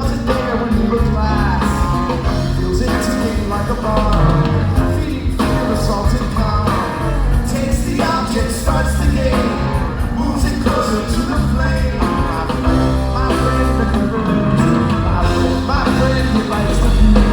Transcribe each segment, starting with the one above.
wasn't there when he looked last. Feels intimate like a bar, feeding fear with salted calm. Takes the object, starts the game, moves it closer to the flame. My friend, my friend, he likes to fuse.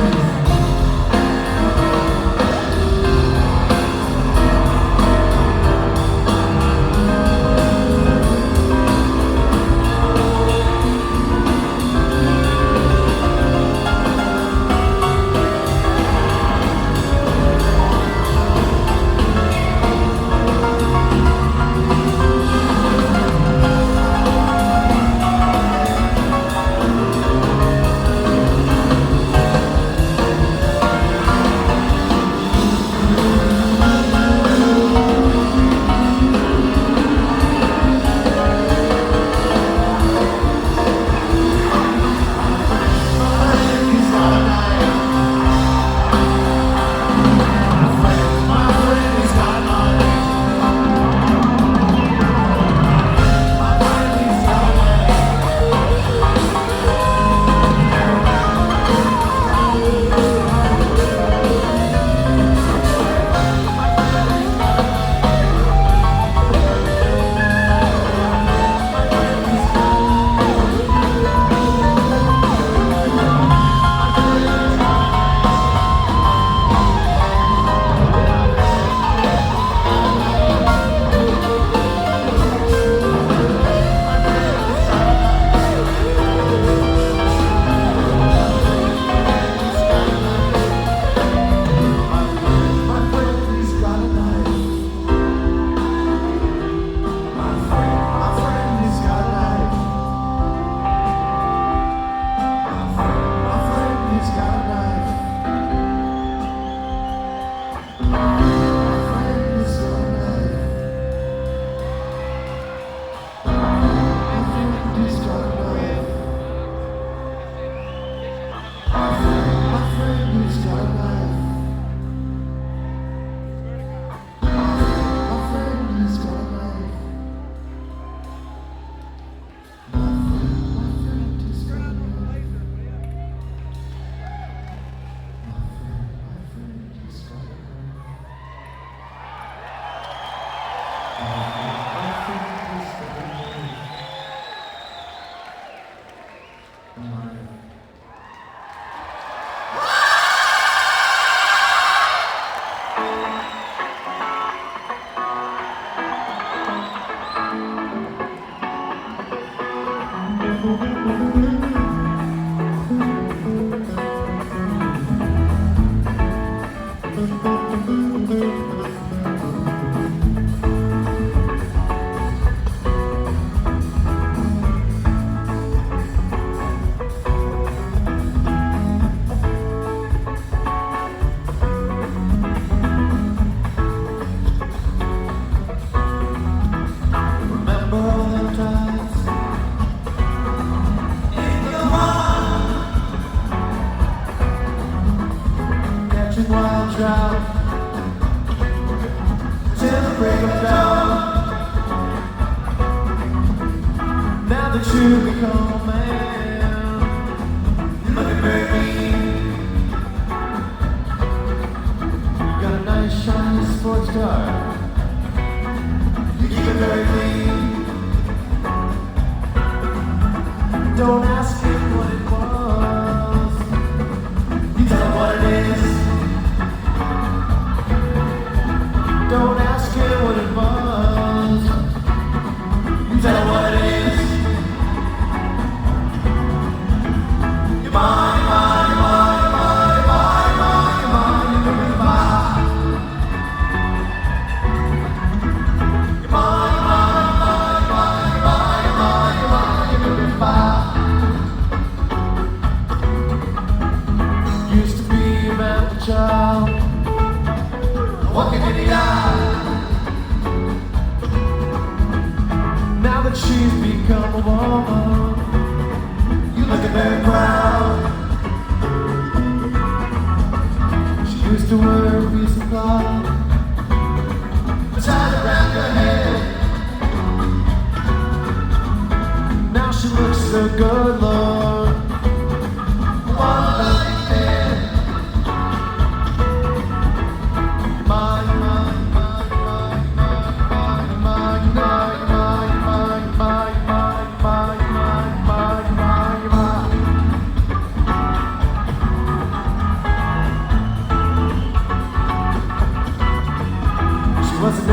Now she looks so good, Lord.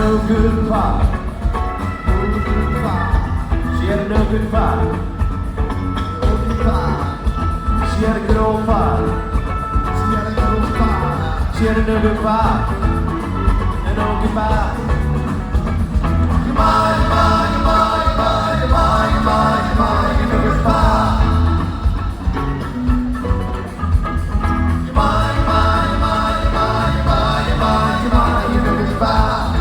no good pop. No good pop. She had a no good pop. No good pop. She had a good old pop. She had a good old pop. She had a no good pop. A no good pop. Come on, come on, come on, come on, come on, come on, come on, you no good pop. Come on, come on, come on, come on, come on, come on, come on, you no good pop.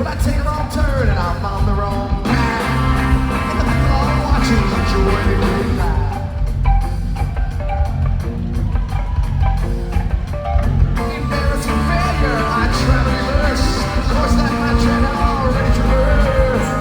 But I take a wrong turn and I'm on the wrong path. And the people I'm watching enjoy the good life. Embarrassing failure, I try to reverse. Of course, that my trend I already traversed.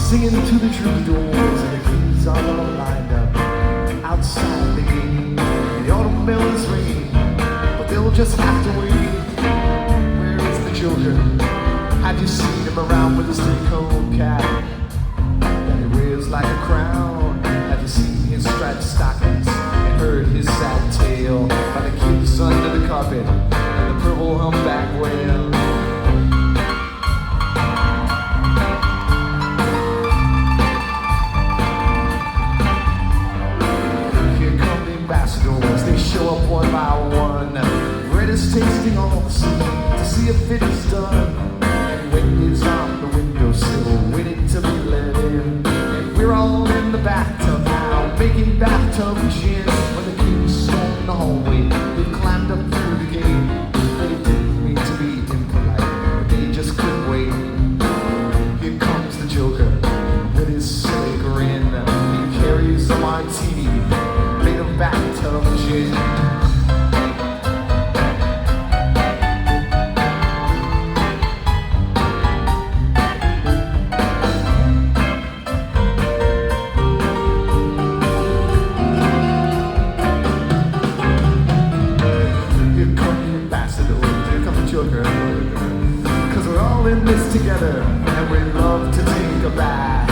singing to the troubadours, and the keys are all lined up outside the gate. And the autumn bell is ringing, but they'll just have to wait. Where is the joker? Have you seen him around with his three-cone cap that he wears like a crown? Have you seen his striped stockings and heard his sad tale by the kids under the carpet and the purple humpback whale? They show up one by one, Red is tasting all the sea to see if it is done. And when he's on the windowsill, waiting to be let in. And we're all in the bathtub now, making bathtub gin. When the kids storm the hallway, they climbed up through the gate. They didn't mean to be impolite, but they just couldn't wait. Here comes the Joker with his silly grin. He carries a martini made of bathtub gin. Here come the ambassadors, here come the Joker. 'Cause we're all in this together, and we love to take a bath.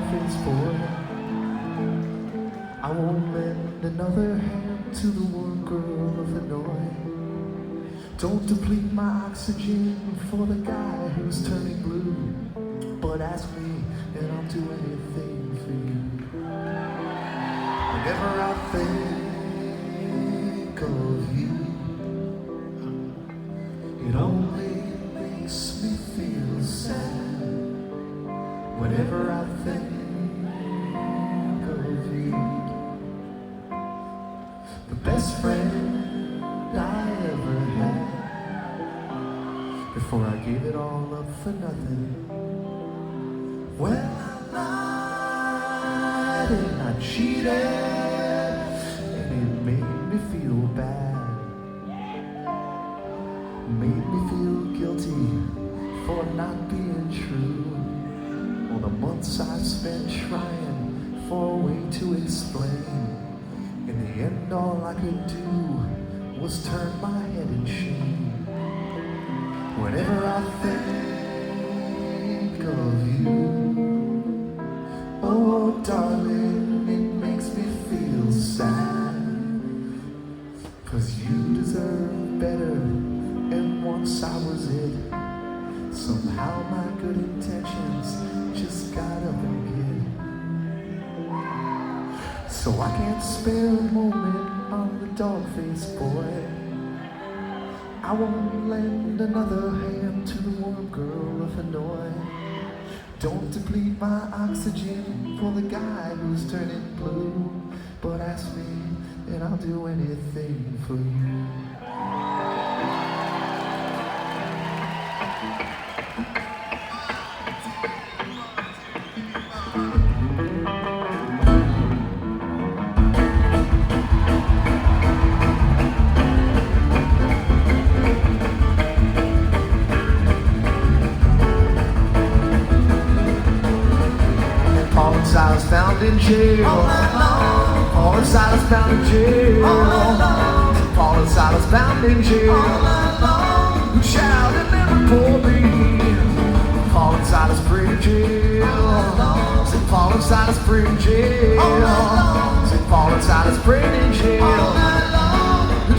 dog-faced boy. I won't lend another hand to the warm girl of Hanoi. Don't deplete my oxygen for the guy who's turning blue. But ask me and I'll do anything for you. Whenever I think of you, it only makes me feel sad. Whenever I think of you, the best friend I ever had, before I gave it all up for nothing. Well, I lied and I cheated, and it made me feel bad. Made me feel guilty for not being true. All the months I spent trying for a way to explain. In the end, all I could do was turn my head in shame. Whenever I think of you, oh darling, it makes me feel sad. 'Cause you deserve better, and once I was it. Somehow my good intentions just got up and get. So I can't spare a moment on the dog-faced boy. I won't lend another hand to the warm girl of Hanoi. Don't deplete my oxygen for the guy who's turning blue. But ask me and I'll do anything for you. I was found in jail. All inside was found in jail. All inside was found in jail. Child that never pulled me. Paul inside is free in jail. St. Paul inside is free in jail. St. Paul inside is free in jail.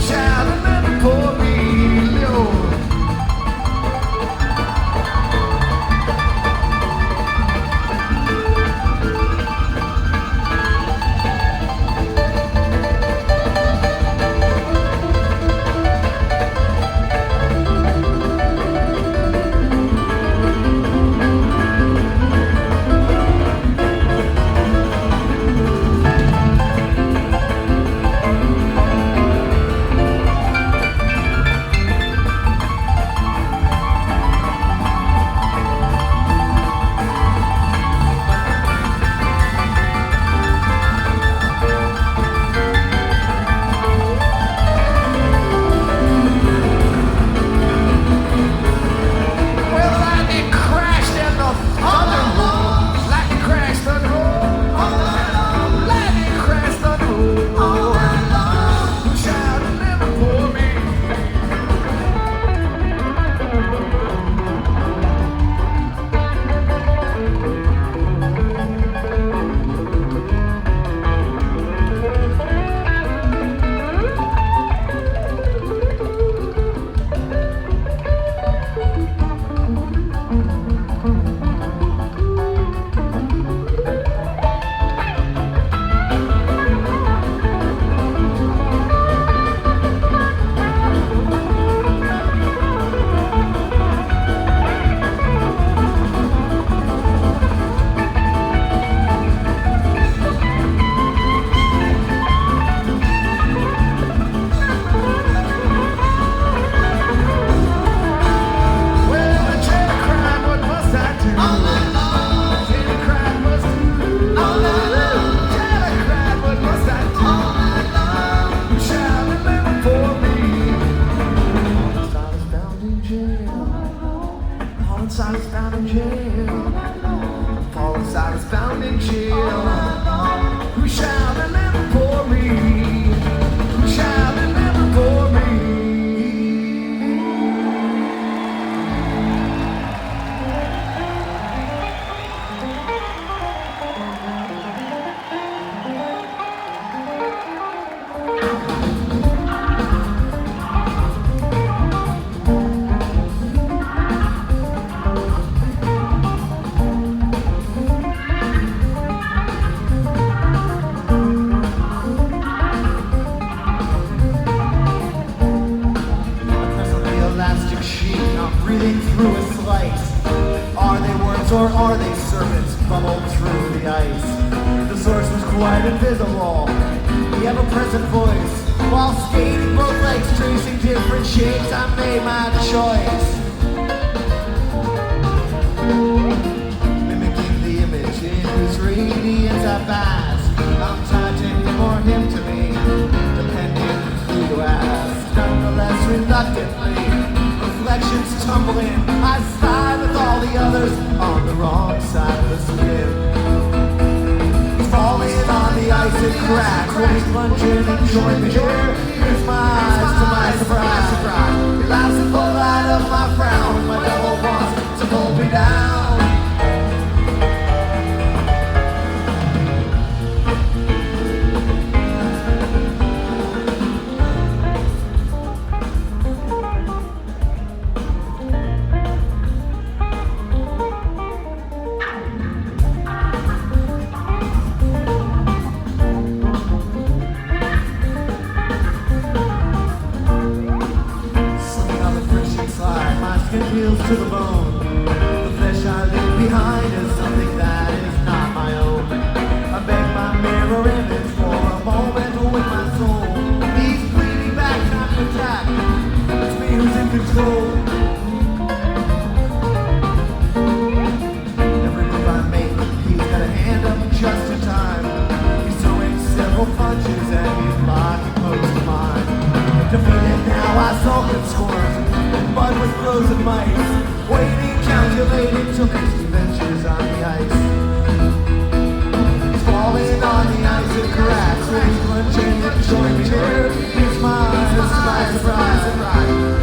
Child that never pulled me. cheek, I'm breathing through a slice. Are they words or are they serpents bubbled through the ice? The source was quite invisible, the ever-present voice. While skating both legs, tracing different shapes, I made my choice. Mimicking the image in whose radiance I bask. I'm tied to him or him to me, depending who you ask. Nonetheless, reluctantly, reflections tumble in. I slide with all the others on the wrong side of the skin. Falling on the ice and cracks, when he's plunging and join me here. Here's my eyes to my surprise. He laughs in full light of my frown. My devil wants to pull me down. Feels to the bone. The flesh I leave behind is something that is not my own. I beg my mirror image for a moment with my soul. He's bleeding back, time to attack. It's me who's in control. Every move I make, he's got a hand up just in time. He's throwing several punches and he's blocking most of mine. Defeated now, I sulk and scorn. Mud with frozen mice, waiting, calculating till next adventures on the ice. He's falling on the ice and cracks, he's plunging and join me here. Here's my surprise.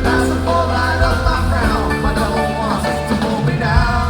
That's the full light of my frown. My devil wants to pull me down.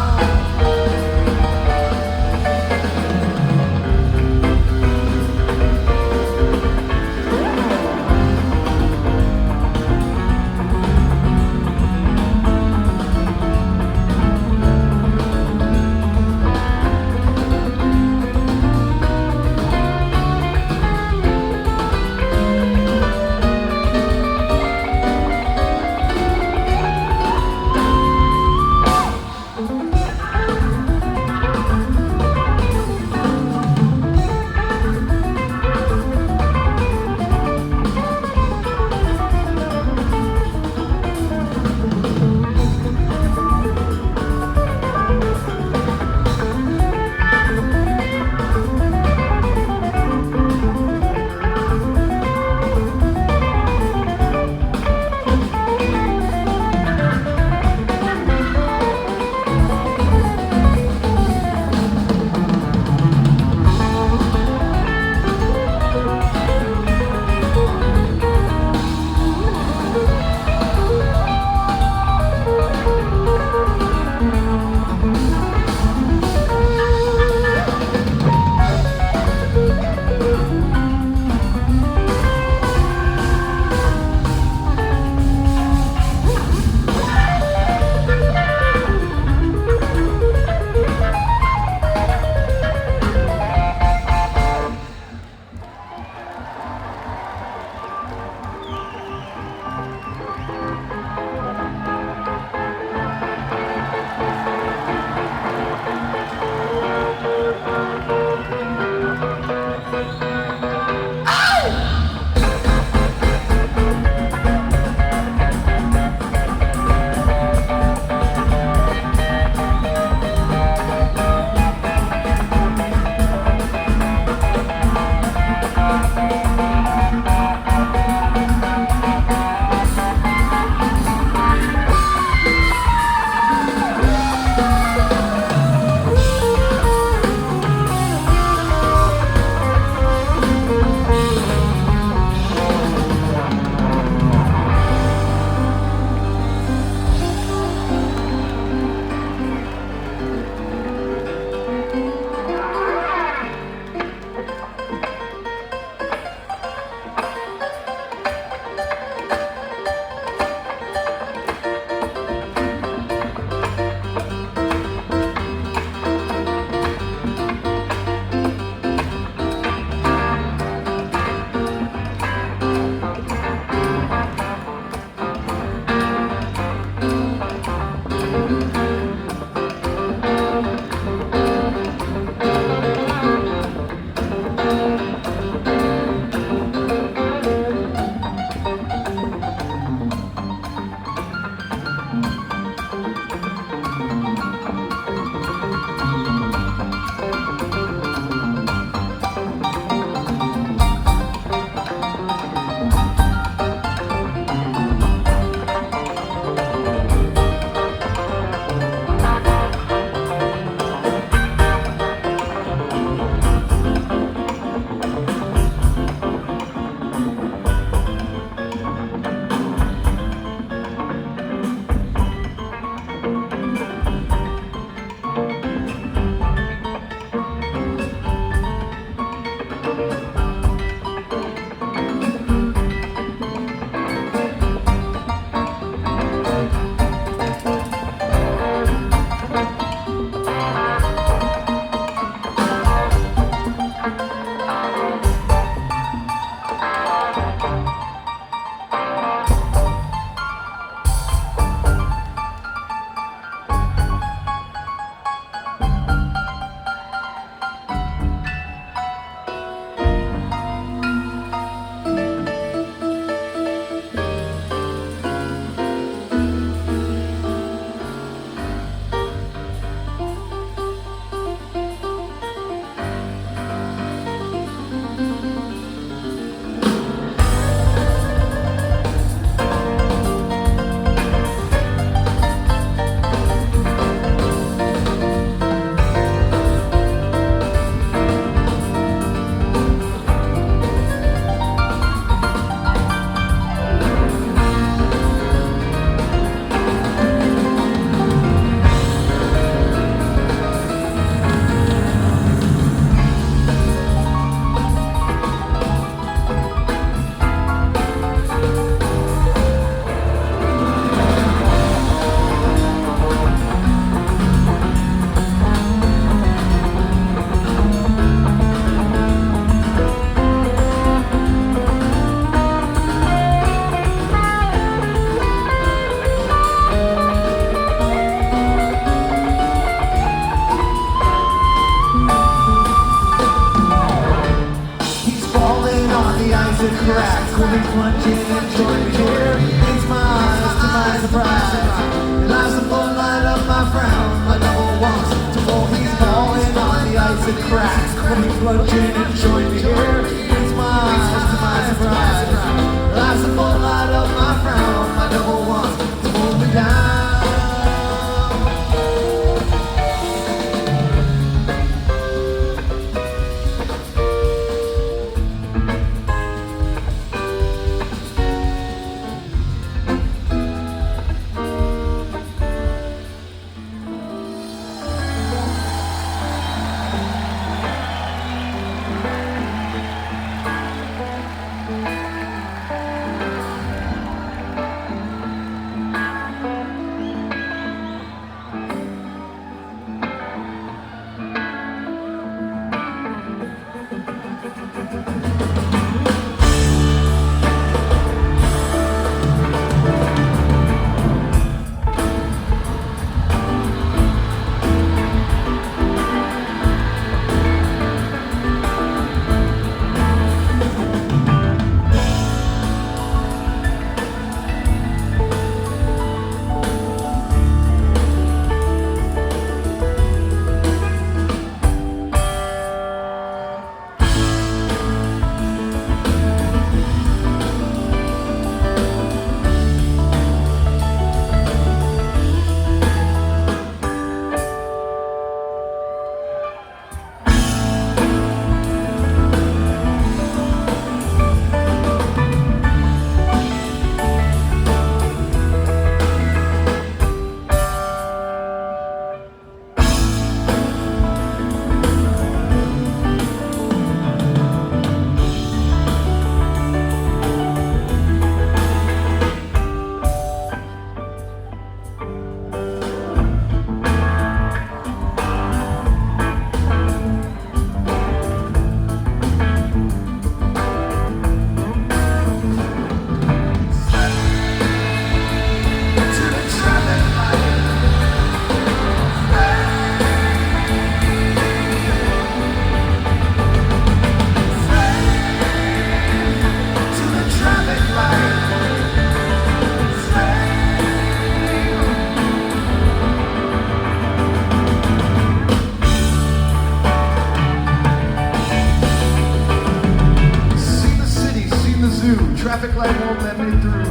light won't let me through.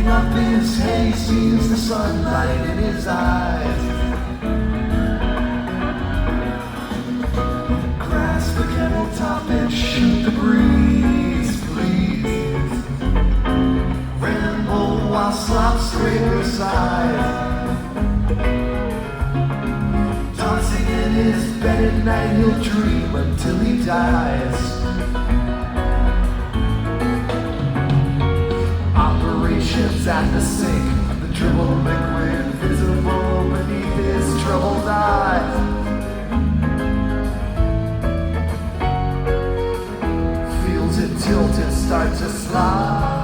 up his haze sees the sunlight in his eyes. Grasp the kettle top and shoot the breeze, please. Ramble while slop scrape your side. Dancing in his bed at night, he'll dream until he dies. Operations at the sink, the dribble liquid visible beneath his troubled eyes. Feels it tilt and start to slide.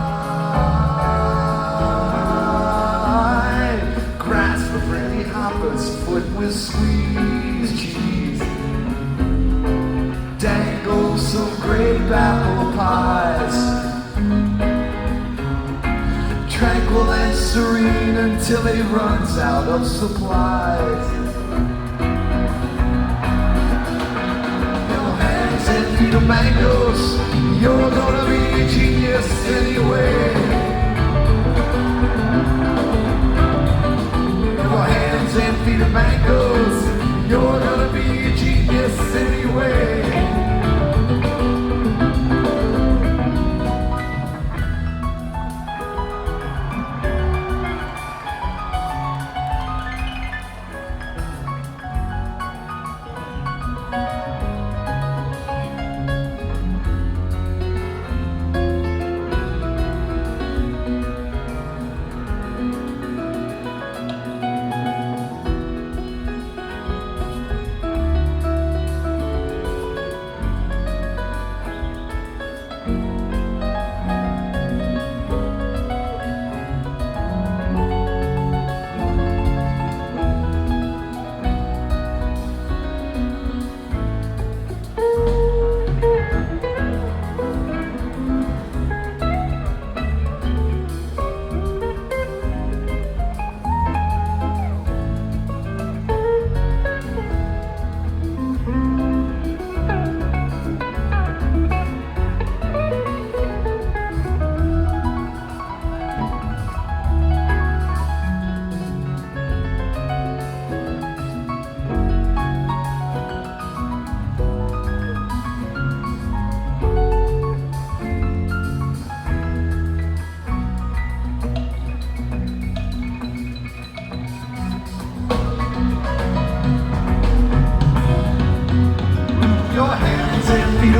Grasp a friendly hopper's foot with squeeze cheese. Dangle some grape apple pies. Tranquil and serene until he runs out of supplies. Your hands and feet of mangoes, you're gonna be a genius anyway. Your hands and feet of mangoes, you're gonna be a genius anyway.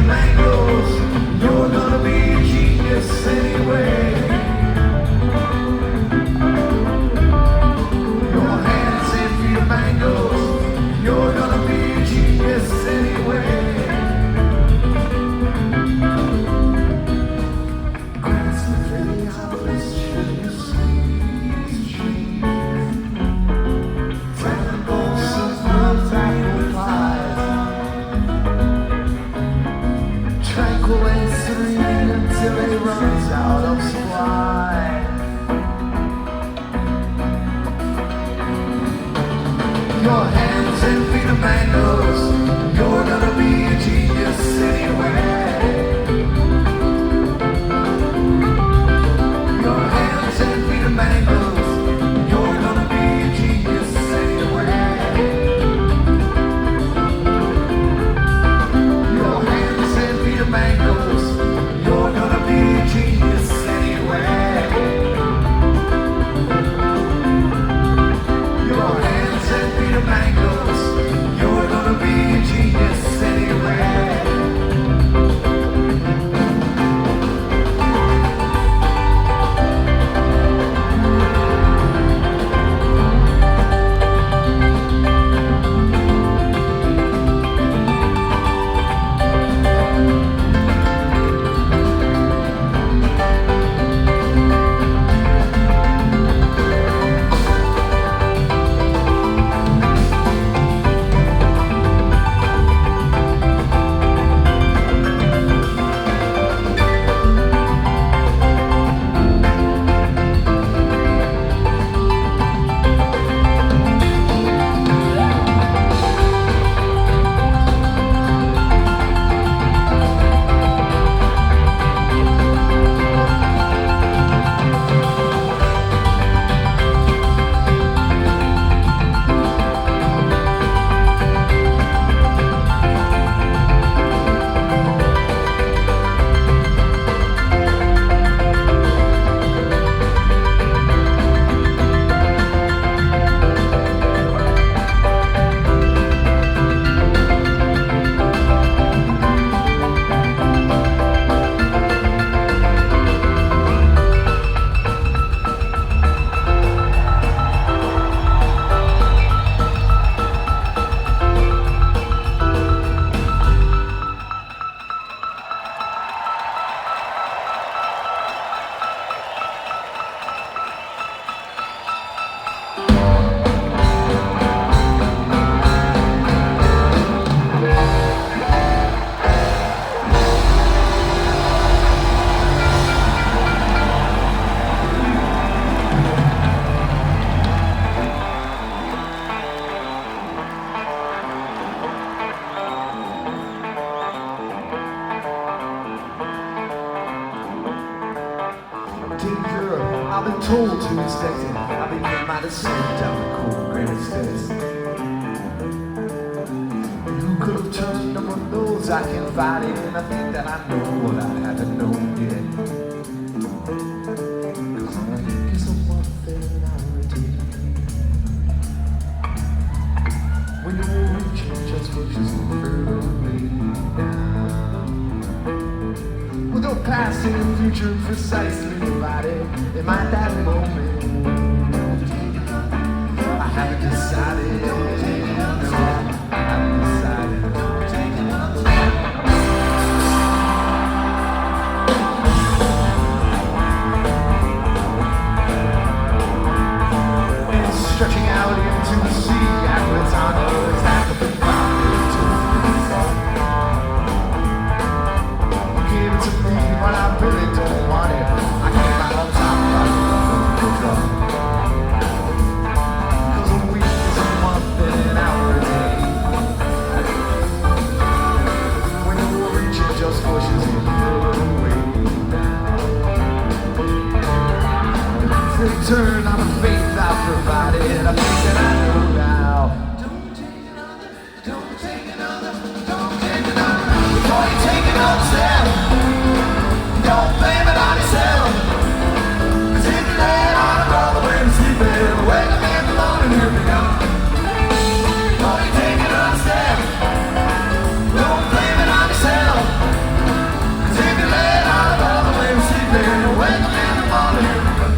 Mangoes, you're gonna be a genius anyway. Your hands and feet of mangoes, you're gonna be a genius anyway. Grasp the pretty hours, sugar squeeze cheese. Ramble some fruit apple pies. Tranquil and serene until he runs out of supply. Your hands and feet of mangoes, you're gonna be a genius anyway. Your hands danger, I've been told to expect it. I've been getting my descent down the cold granite stairs. And who could have turned up on those I can fight it? And I think that I know what I haven't known yet. Cause I guess I'm one thing I retain. When you're reaching just pushes further away now. With no past and future precisely divided, in my that moment I haven't decided. No, I haven't decided. And stretching out into the sea, Aquatano is half of the continent to me. Give it to me, but I really don't want it. I can't buy on top of the drug. Cause a week is a month and an hour a day. When you're reaching just pushes you away now. Return on the faith I provided. I think that I know now. Don't take another, don't take another, don't take another. Before you take another step, don't blame it on yourself. Cause if you lay it on a brother when you're sleeping, wake up in the morning, here we go. Before you take another step, don't blame it on yourself. Cause if you lay it on a brother when you're sleeping, wake up in the morning, here we go.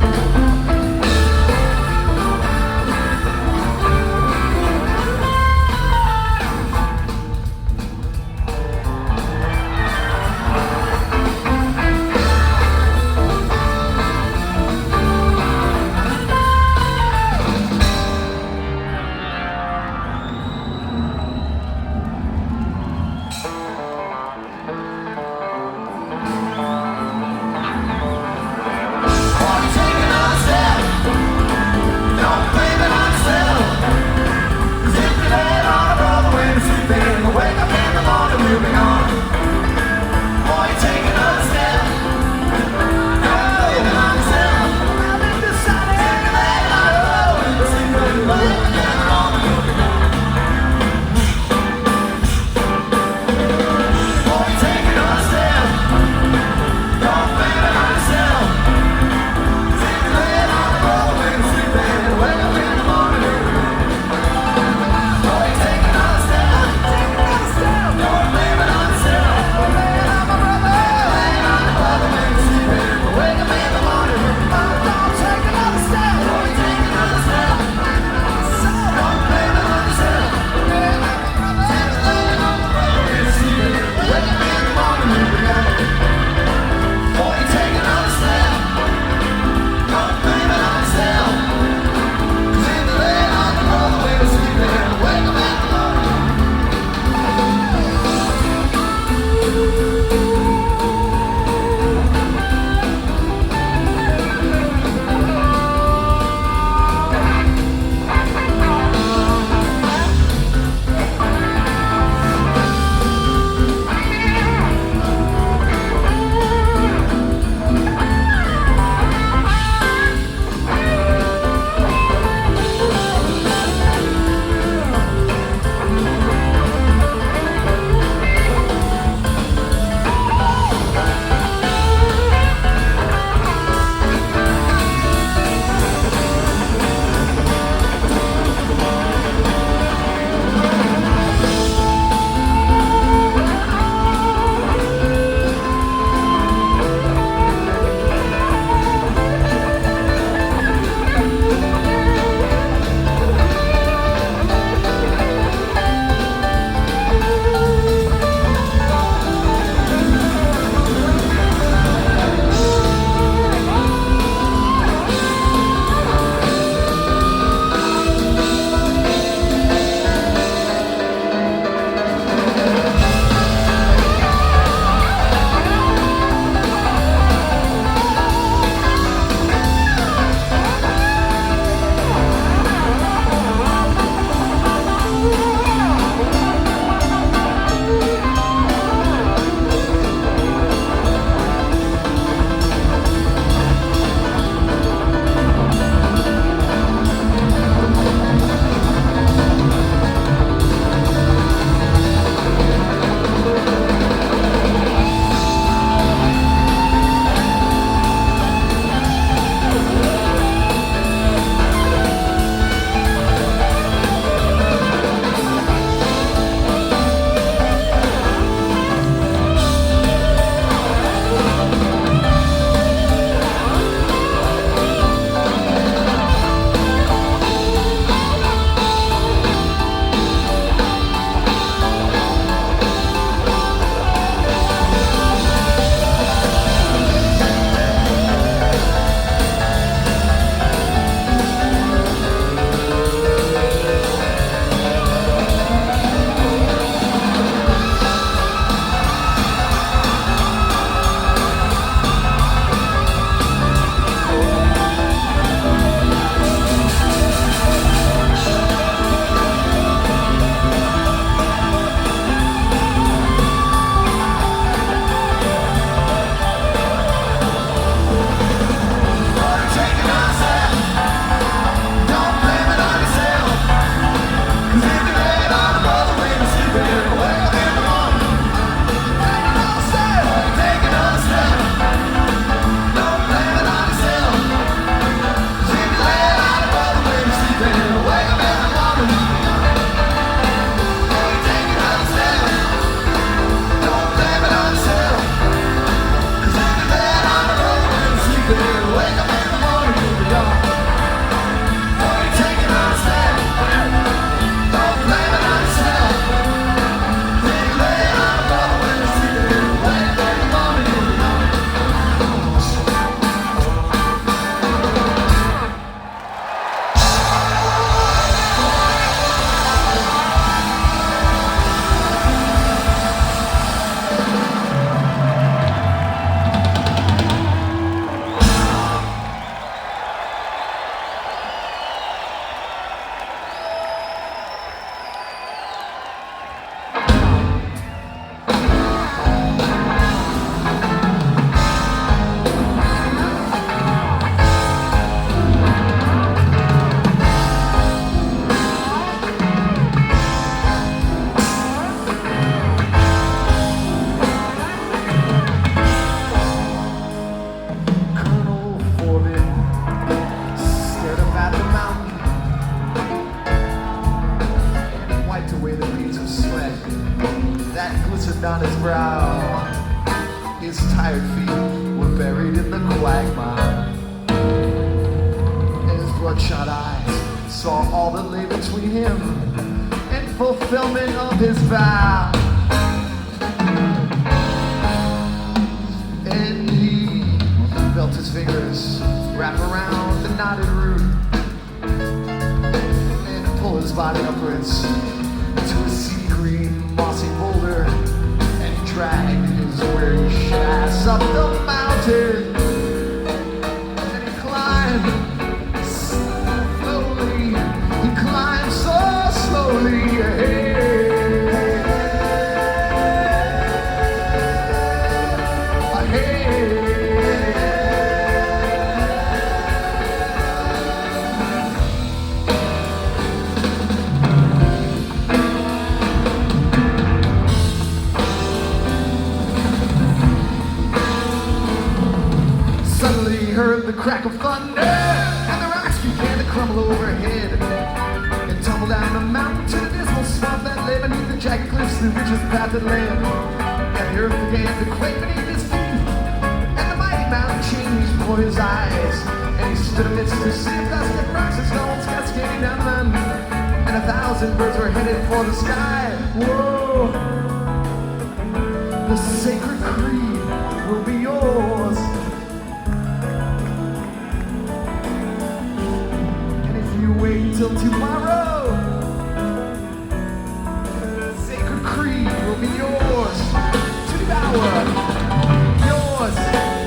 wake up in the morning in the dark. Don't be taking on a step. Don't blame it on yourself. Then you lay it on a brother when you're sleeping. Wake up in the morning in the dark. On his brow, his tired feet were buried in the quagmire, and his bloodshot eyes saw all that lay between him and fulfillment of his vow. And he felt his fingers wrap around the knotted root and pull his body upwards to a sea green mossy boulder. Dragged his weary ass up the mountain, and he climbed slowly. He climbed so slowly. Heard the crack of thunder, and the rocks began to crumble overhead and tumble down the mountain to the dismal swamp that lay beneath the jagged cliffs through which his path had led. And the earth began to quake beneath his feet, and the mighty mountain changed before his eyes. And he stood amidst the sea of dust and rocks and stones cascading down the mountain, and 1,000 birds were headed for the sky. Whoa! The sacred creed will be yours. Wait till tomorrow. The sacred creed will be yours to devour, yours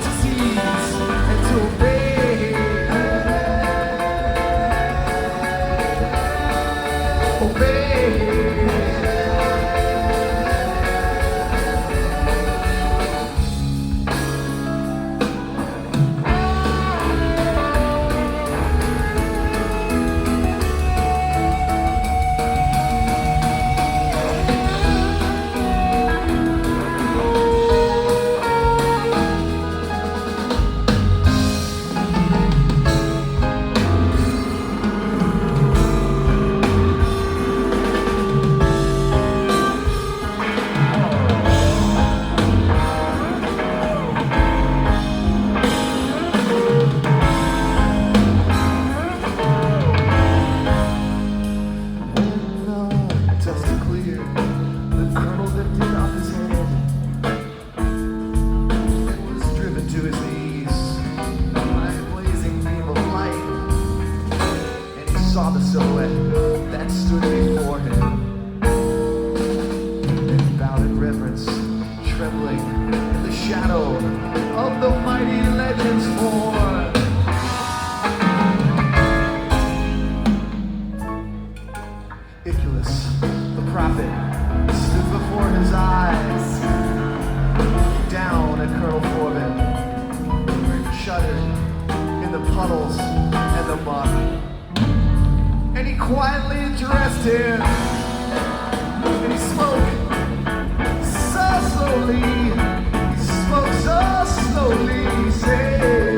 to seize and to obey. Obey. Quietly dressed him, and he spoke so slowly. He spoke so slowly. He said,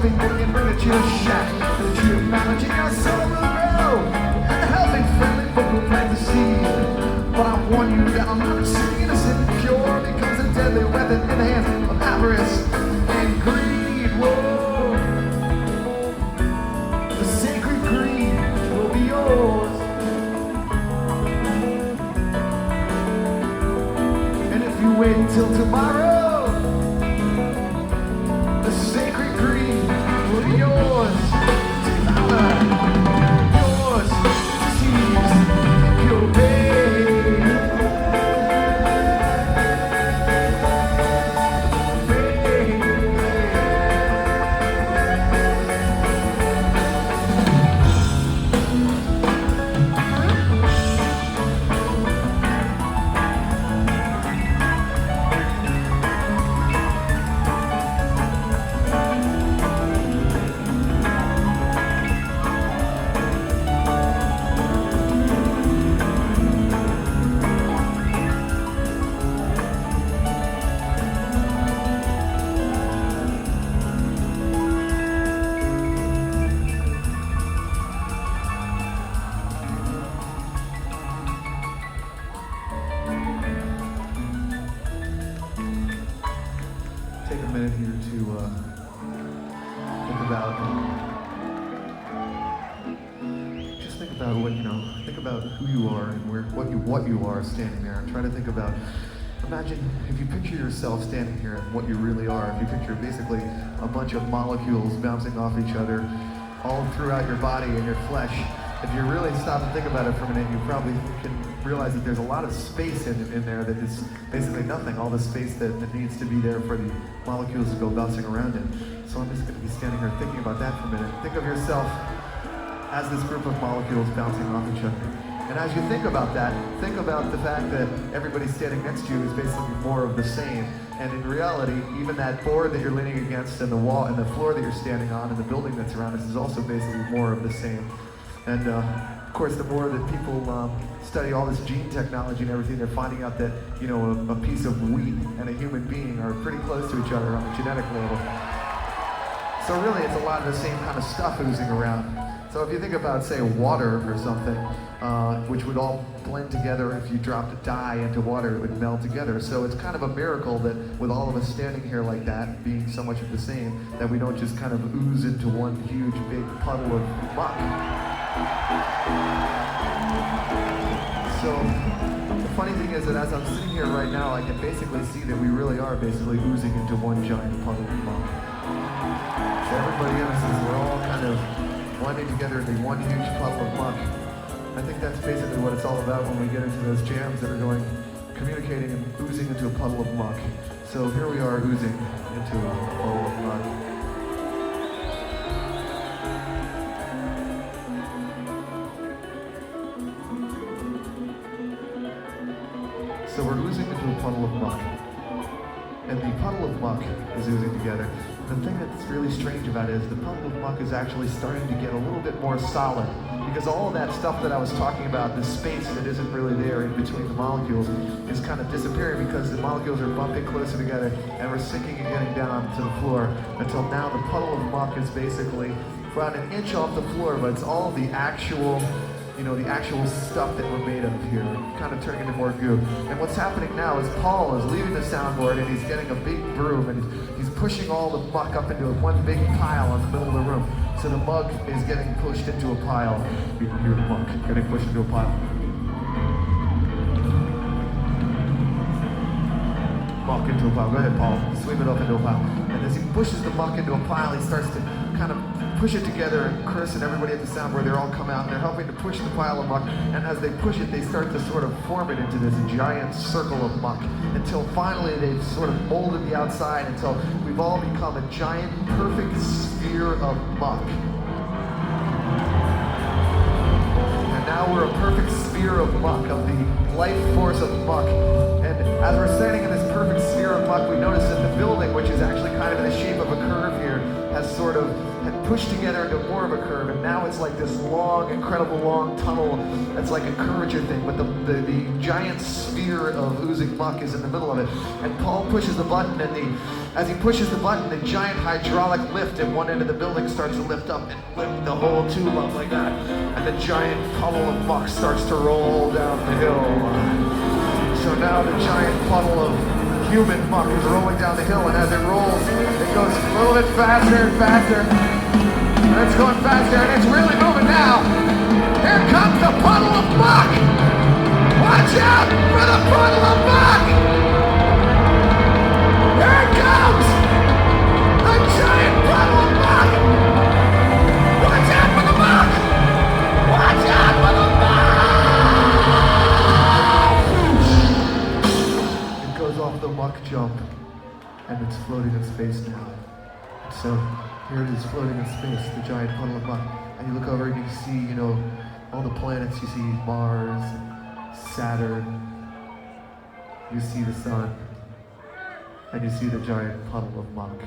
something they can bring it to your shack. The tree of knowledge in your soul will grow, and the healthy, friendly folk will plant the seed. But I warn you that I'm not singing innocent and pure, becomes a deadly weapon in the hands of avarice and greed. Whoa, the sacred greed will be yours. And if you wait until tomorrow, the sacred greed will be yours. Devour, yours, seize, your take a minute here to think about what, think about who you are and what you are standing there, and try to think about, imagine if you picture yourself standing here and what you really are. If you picture basically a bunch of molecules bouncing off each other all throughout your body and your flesh. If you really stop and think about it for a minute, you probably can realize that there's a lot of space in there that is basically nothing, all the space that needs to be there for the molecules to go bouncing around in. So I'm just going to be standing here thinking about that for a minute. Think of yourself as this group of molecules bouncing off each other. And as you think about that, think about the fact that everybody standing next to you is basically more of the same. And in reality, even that board that you're leaning against and the wall and the floor that you're standing on and the building that's around us is also basically more of the same. And of course, the more that people study all this gene technology and everything, they're finding out that, a piece of wheat and a human being are pretty close to each other on the genetic level. So really, it's a lot of the same kind of stuff oozing around. So if you think about, say, water or something, which would all blend together, if you dropped a dye into water, it would meld together. So it's kind of a miracle that with all of us standing here like that, being so much of the same, that we don't just kind of ooze into one huge big puddle of muck. So the funny thing is that as I'm sitting here right now, I can basically see that we really are basically oozing into one giant puddle of muck. So everybody in us is, we're all kind of blending together into one huge puddle of muck. I think that's basically what it's all about when we get into those jams that are communicating and oozing into a puddle of muck. So here we are oozing into a puddle of muck. So we're oozing into a puddle of muck. And the puddle of muck is oozing together. The thing that's really strange about it is the puddle of muck is actually starting to get a little bit more solid, because all of that stuff that I was talking about, the space that isn't really there in between the molecules, is kind of disappearing because the molecules are bumping closer together and we're sinking and getting down to the floor, until now the puddle of muck is basically about an inch off the floor, but it's all the actual the actual stuff that we're made of here, kind of turning into more goo. And what's happening now is Paul is leaving the soundboard and he's getting a big broom and he's pushing all the muck up into one big pile in the middle of the room. So the mug is getting pushed into a pile. You can hear the muck getting pushed into a pile. Muck into a pile. Go ahead, Paul. Sweep it up into a pile. And as he pushes the muck into a pile, he starts to kind of push it together, and Chris and everybody at the soundboard, they're all come out and they're helping to push the pile of muck, and as they push it, they start to sort of form it into this giant circle of muck, until finally they've sort of molded the outside until we've all become a giant, perfect sphere of muck. And now we're a perfect sphere of muck, of the life force of muck. And as we're standing in this perfect sphere of muck, we notice that the building, which is actually kind of in the shape of a curve here, has sort of had pushed together into more of a curve, and now it's like this long, incredible long tunnel that's like a curvature thing, but the giant sphere of oozing muck is in the middle of it. And Paul pushes the button, and as he pushes the button, the giant hydraulic lift at one end of the building starts to lift up and lift the whole tube up like that. And the giant puddle of muck starts to roll down the hill. So now the giant puddle of human muck is rolling down the hill, and as it rolls, it goes a little bit faster and faster. And it's going faster, and it's really moving now. Here comes the puddle of muck! Watch out for the puddle of muck! Here it comes! The giant puddle of muck! Watch out for the muck! Watch out for the muck! It goes off the muck jump, and it's floating in space now. So here it is floating in space, the giant puddle of muck. And you look over and you see, all the planets. You see Mars, Saturn, you see the sun, and you see the giant puddle of muck.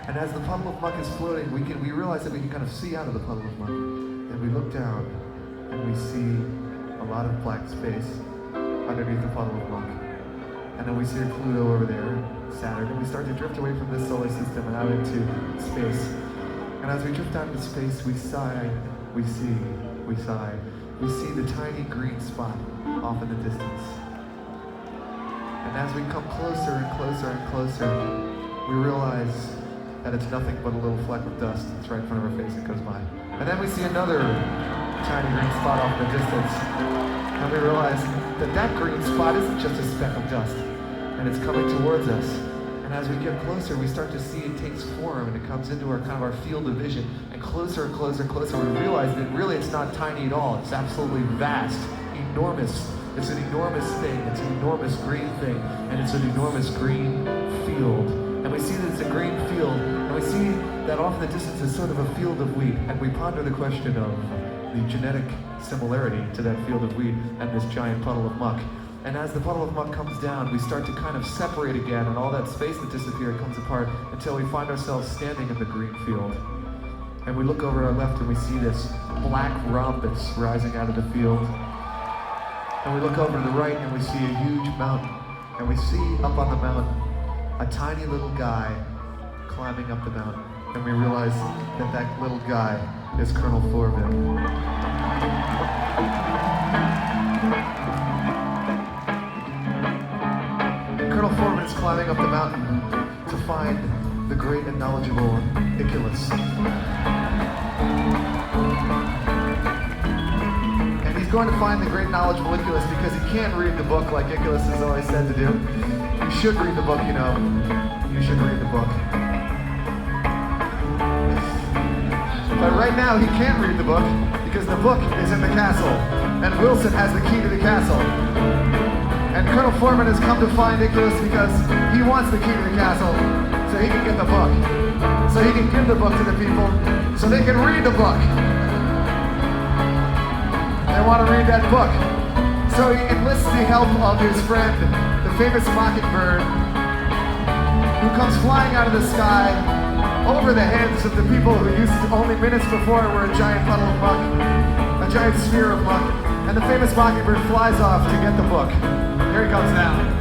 And as the puddle of muck is floating, we realize that we can kind of see out of the puddle of muck. And we look down, and we see a lot of black space underneath the puddle of muck. And then we see Pluto over there, Saturn, and we start to drift away from this solar system and out into space. And as we drift out into space, we sigh, we sigh. We see the tiny green spot off in the distance. And as we come closer and closer and closer, we realize that it's nothing but a little fleck of dust that's right in front of our face that goes by. And then we see another tiny green spot off in the distance. And we realize that that green spot isn't just a speck of dust, and it's coming towards us. And as we get closer, we start to see it takes form, and it comes into our kind of our field of vision. And closer and closer and closer, we realize that really it's not tiny at all. It's absolutely vast, enormous. It's an enormous thing. It's an enormous green thing, and it's an enormous green field. And we see that it's a green field, and we see that off in the distance is sort of a field of wheat. And we ponder the question of the genetic similarity to that field of wheat and this giant puddle of muck. And as the puddle of muck comes down, we start to kind of separate again, and all that space that disappeared comes apart until we find ourselves standing in the green field. And we look over our left and we see this black rhombus rising out of the field. And we look over to the right and we see a huge mountain. And we see up on the mountain a tiny little guy climbing up the mountain. And we realize that that little guy is Colonel Thorvin. Colonel Thorvin is climbing up the mountain to find the great and knowledgeable Iculus. And he's going to find the great knowledgeable Iculus because he can't read the book like Iculus has always said to do. You should read the book, You should read the book. But right now he can't read the book because the book is in the castle, and Wilson has the key to the castle. And Colonel Thorvin has come to find Iculus because he wants the key to the castle so he can get the book. So he can give the book to the people so they can read the book. They want to read that book. So he enlists the help of his friend, the famous mockingbird, who comes flying out of the sky over the heads of the people who used to only minutes before were a giant puddle of muck, a giant sphere of muck. And the famous mockingbird flies off to get the book. Here he comes now.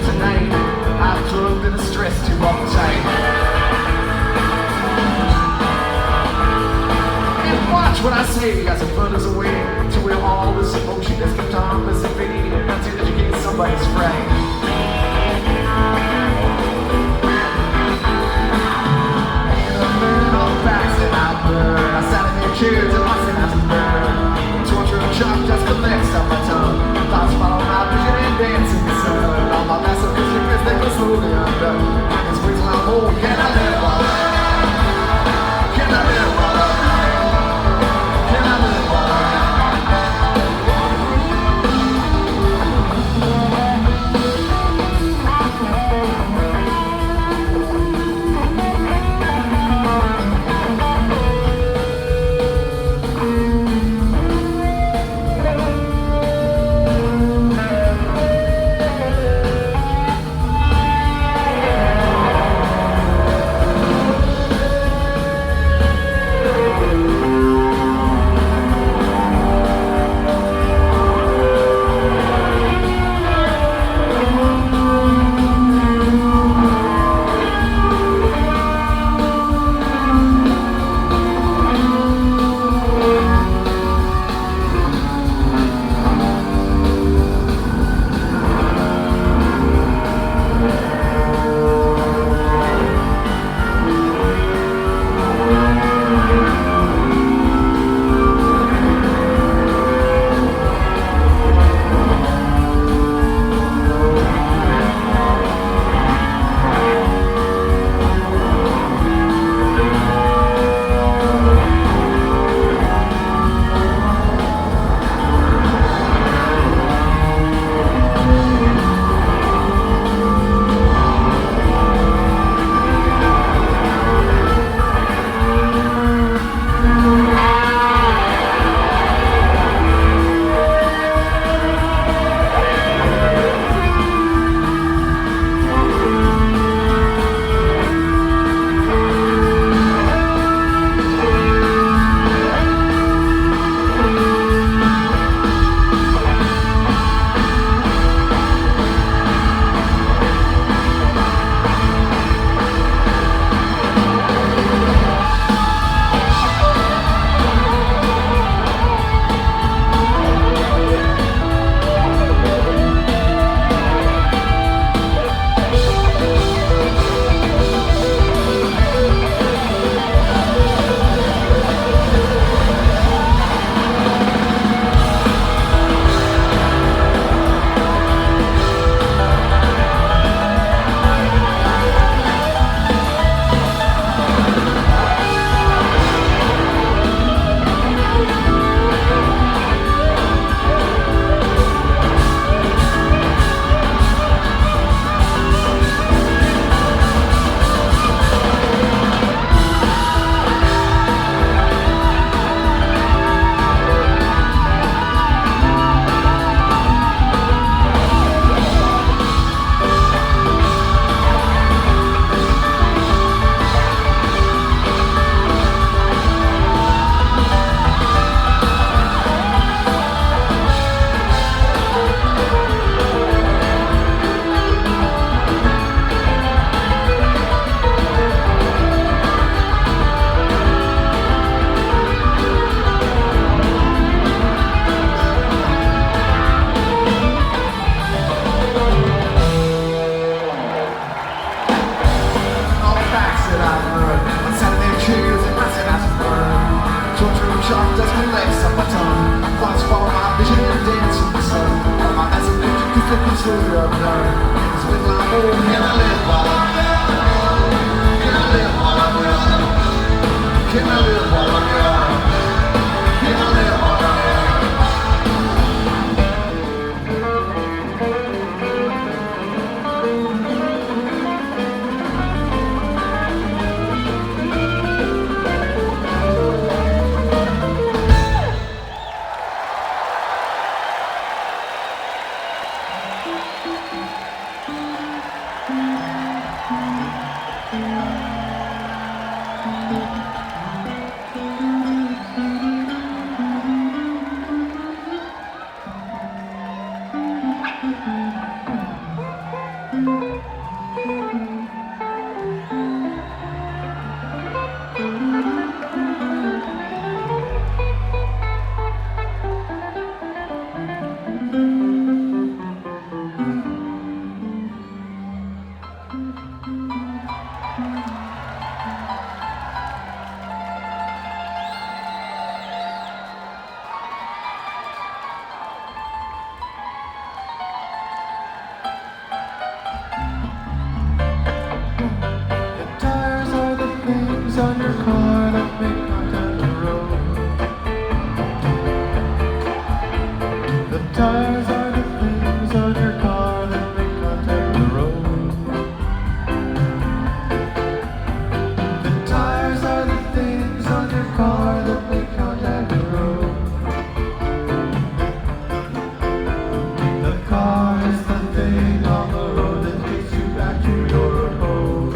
tonight. I'm drugged and stressed too uptight. And watch what I say as it flutters away to where all this emotion that's kept on dissipating until you get somebody's friend. I sat in their chairs and my synapses burned. Torture and shock just collects up my tongue. Thoughts follow my vision and dance in the sun. All my massive physics, they go slowly undone. It's way till I'm old. Can I live while I am? Can I live while I am? Can I live while I am? On your car that make contact with the road. The tires are the things on your car that make contact with the road. The tires are the things on your car that make contact with the road. The car is the thing on the road that takes you back to your abode.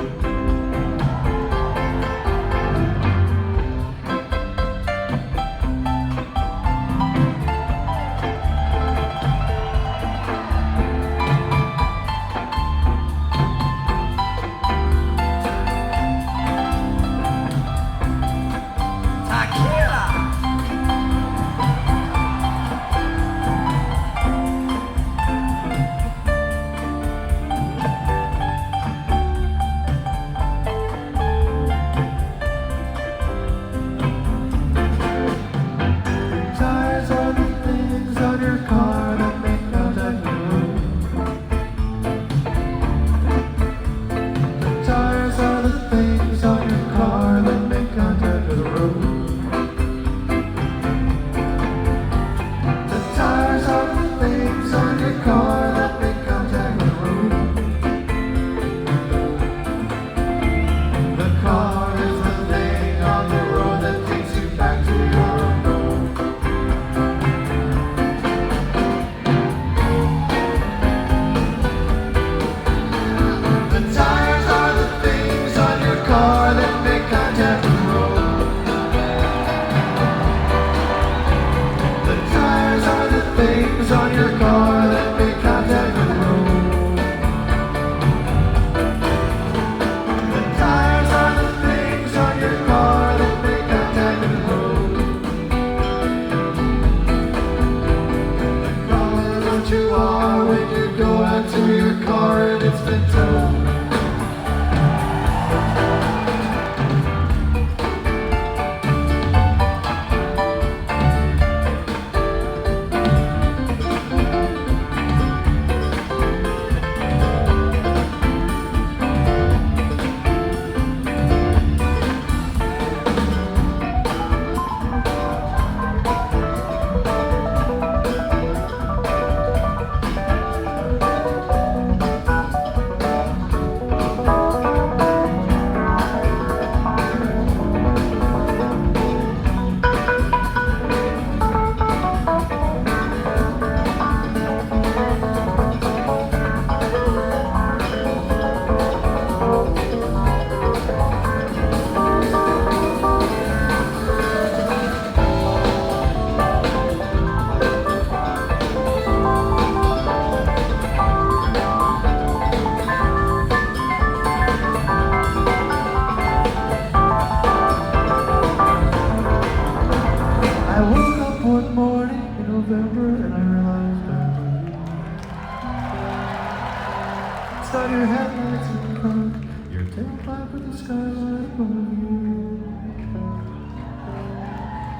Start your headlights in front, your tailpipe with the skyline above you.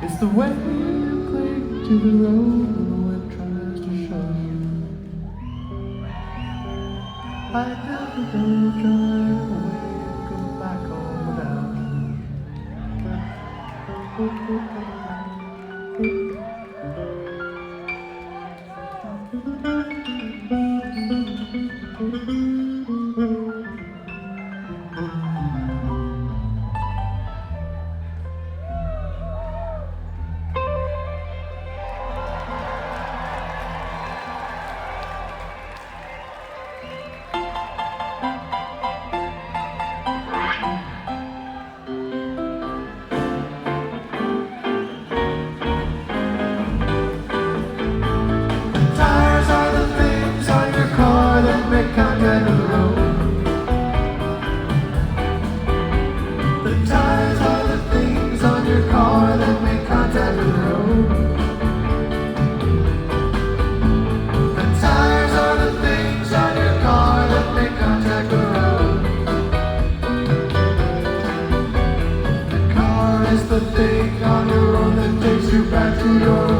It's the way you cling to the road when the wind tries to shove you. I never gonna drive away and go back home Tires are the things on your car that make contact with the your